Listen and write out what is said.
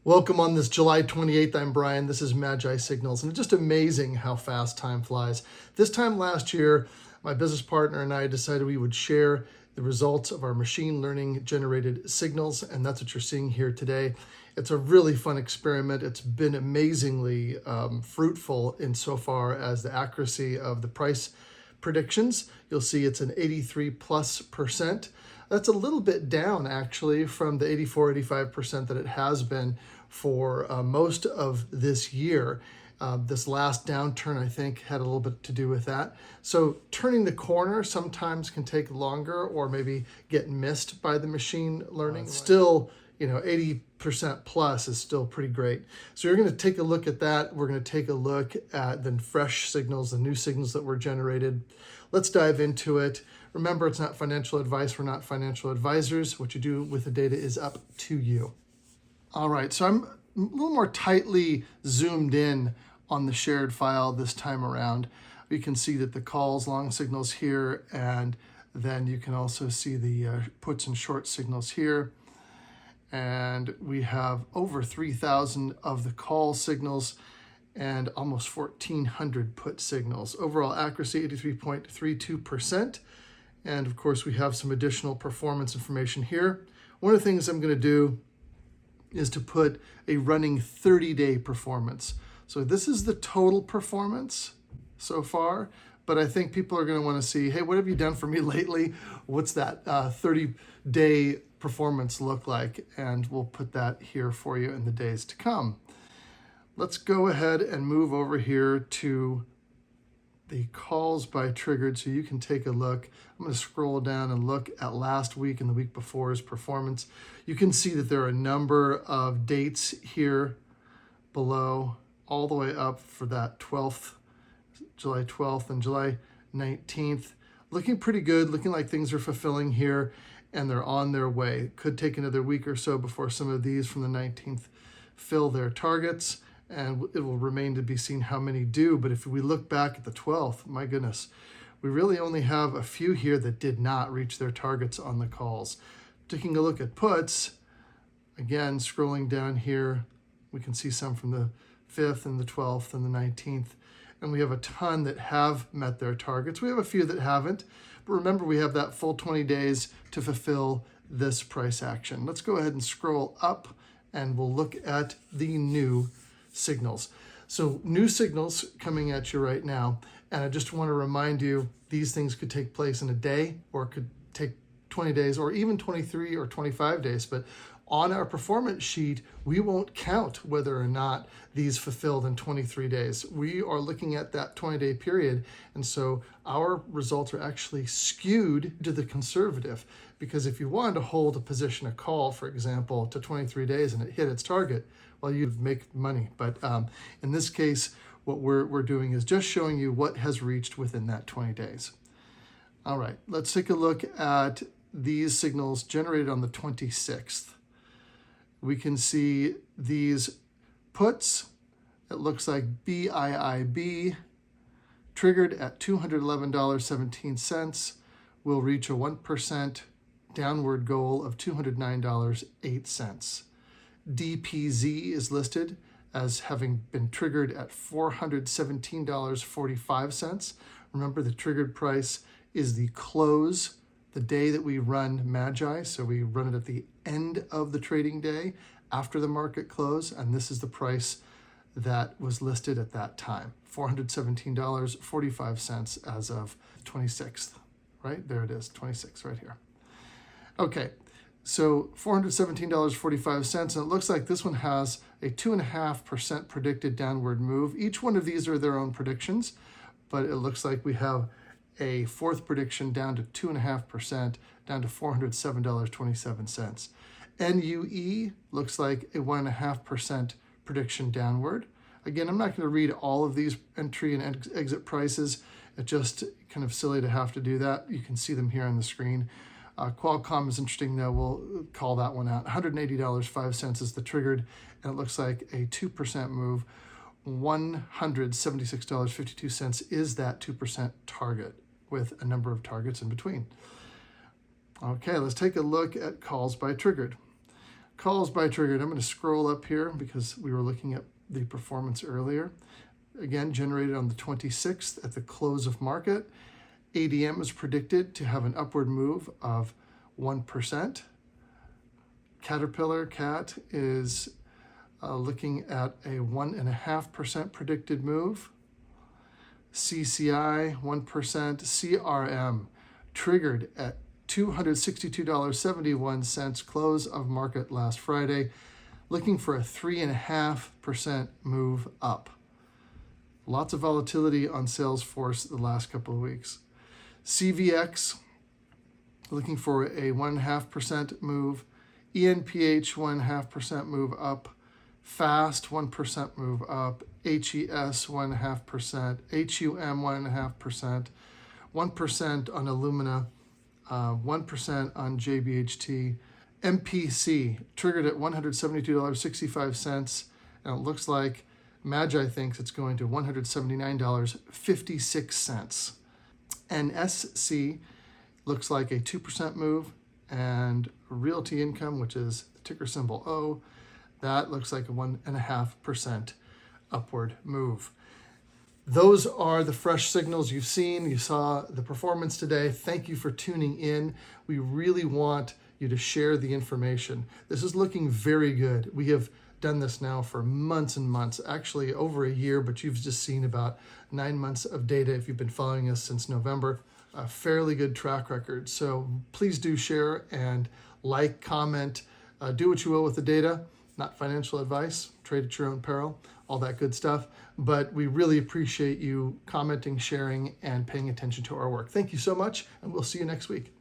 Welcome on this July 28th. I'm Brian. This is MAGI Signals, and it's just amazing how fast time flies. This time last year, my business partner and I decided we would share the results of our machine learning generated signals, and that's what you're seeing here today. It's a really fun experiment. It's been amazingly fruitful insofar as the accuracy of the price predictions. You'll see it's an 83+%. That's a little bit down actually from the 84-85% that it has been for most of this year. This last downturn, I think, had a little bit to do with that. So turning the corner sometimes can take longer or maybe get missed by the machine learning. Still, 80% plus is still pretty great. So you're going to take a look at that. We're going to take a look at the fresh signals, the new signals that were generated. Let's dive into it. Remember, it's not financial advice. We're not financial advisors. What you do with the data is up to you. All right, so I'm a little more tightly zoomed in on the shared file this time around. You can see that the calls, long signals here, and then you can also see the puts and short signals here. And we have over 3,000 of the call signals and almost 1,400 put signals. Overall accuracy, 83.32%. And of course, we have some additional performance information here. One of the things I'm going to do is to put a running 30-day performance. So this is the total performance so far, but I think people are going to want to see, hey, what have you done for me lately? What's that 30-day performance look like? And we'll put that here for you in the days to come. Let's go ahead and move over here to the calls by triggered so you can take a look. I'm going to scroll down and look at last week and the week before's performance. You can see that there are a number of dates here below, all the way up for that July 12th and July 19th. Looking pretty good, looking like things are fulfilling here, and they're on their way. Could take another week or so before some of these from the 19th fill their targets, and it will remain to be seen how many do. But if we look back at the 12th, my goodness, we really only have a few here that did not reach their targets on the calls. Taking a look at puts, again, scrolling down here, we can see some from the 5th and the 12th and the 19th. And we have a ton that have met their targets. We have a few that haven't. But remember, we have that full 20 days to fulfill this price action. Let's go ahead and scroll up and we'll look at the new signals. So new signals coming at you right now. And I just want to remind you, these things could take place in a day, or it could take 20 days, or even 23 or 25 days. But on our performance sheet, we won't count whether or not these fulfilled in 23 days. We are looking at that 20-day period. And so our results are actually skewed to the conservative, because if you wanted to hold a position, a call, for example, to 23 days and it hit its target, well, you'd make money. But in this case, what we're doing is just showing you what has reached within that 20 days. All right, let's take a look at these signals generated on the 26th. We can see these puts. It looks like BIIB triggered at $211.17 will reach a 1% downward goal of $209.08. DPZ is listed as having been triggered at $417.45. Remember, the triggered price is the close, the day that we run MAGI. So we run it at the end of the trading day after the market close. And this is the price that was listed at that time, $417.45 as of the 26th, right? There it is, 26 right here. Okay. So $417.45, and it looks like this one has a 2.5% predicted downward move. Each one of these are their own predictions, but it looks like we have a fourth prediction down to 2.5%, down to $407.27. NUE looks like a 1.5% prediction downward. Again, I'm not going to read all of these entry and exit prices. It's just kind of silly to have to do that. You can see them here on the screen. Qualcomm is interesting, though. We'll call that one out. $180.05 is the triggered, and it looks like a 2% move. $176.52 is that 2% target, with a number of targets in between. Okay, let's take a look at calls by triggered. Calls by triggered. I'm going to scroll up here because we were looking at the performance earlier. Again, generated on the 26th at the close of market. ADM is predicted to have an upward move of 1%. Caterpillar, CAT, is looking at a 1.5% predicted move. CCI, 1%. CRM, triggered at $262.71 close of market last Friday, looking for a 3.5% move up. Lots of volatility on Salesforce the last couple of weeks. CVX, looking for a 1.5% move. ENPH, 1.5% move up. FAST, 1% move up. HES, 1.5%. HUM, 1.5%. 1% on Illumina. 1% on JBHT. MPC, triggered at $172.65, and it looks like MAGI thinks it's going to $179.56. NSC looks like a 2% move, and Realty Income, which is the ticker symbol O, that looks like a 1.5% upward move. Those are the fresh signals you've seen. You saw the performance today. Thank you for tuning in. We really want you to share the information. This is looking very good. We have done this now for months and months, actually over a year, but you've just seen about 9 months of data if you've been following us since November. A fairly good track record. So please do share and like, comment, do what you will with the data. Not financial advice, trade at your own peril, all that good stuff. But we really appreciate you commenting, sharing, and paying attention to our work. Thank you so much, and we'll see you next week.